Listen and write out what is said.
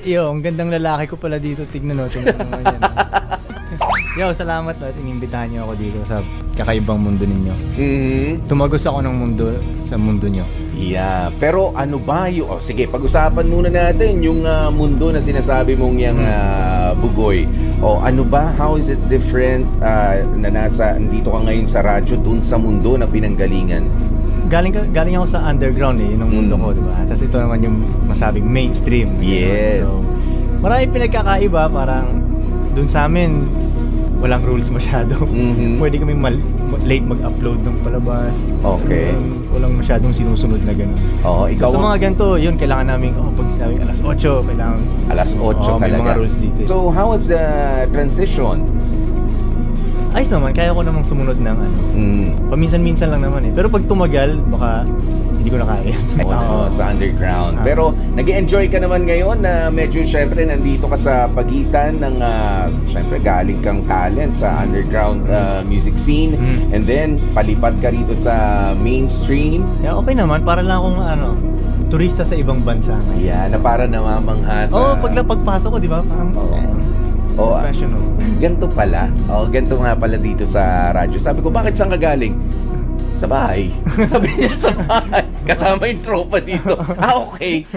Yo, ang gandang lalaki ko pala dito. Tignan mo, tingnan naman yan. Yo, salamat at inimbitahan niyo ako dito sa kakaibang mundo ninyo. Tumagos ako ng mundo sa mundo niyo. Yeah, pero ano ba yung... Oh, sige, pag-usapan muna natin yung mundo na sinasabi mong yung Bugoy. O ano ba? How is it different na nandito ka ngayon sa radyo dun sa mundo na pinanggalingan? Galing ako sa underground yun ang mundo ko, diba? Tapos ito naman yung masabing mainstream. Yes. So, marami pinagkakaiba, parang dun sa amin, walang rules masyado. Pwede kami late mag-upload ng palabas. Okay. Walang masyadong sinusunod na gano'n. Oo, ikaw. So, sa mga ganito, yun, kailangan namin, pag sinabing alas 8, kailangan... Alas 8 talaga. May mga rules dito. So, how was the transition? Ayos naman, kaya ko namang sumunod ng ano. Paminsan-minsan lang naman eh. Pero pag tumagal, baka hindi ko na kaya. Sa underground. Pero nag-enjoy ka naman ngayon na medyo syempre nandito ka sa pagitan ng syempre galing kang talent sa underground music scene and then palipat ka rito sa mainstream. Yeah, okay naman, para lang akong turista sa ibang bansa. Yeah, na para namamangha sa... pagpasok ko, di ba? Parang professional. Ganito pala. Ganito nga pala dito sa radyo. Sabi ko, bakit saan ka galing? Sa bahay. Sabi niya sa bahay. Kasama yung tropa dito. Okay.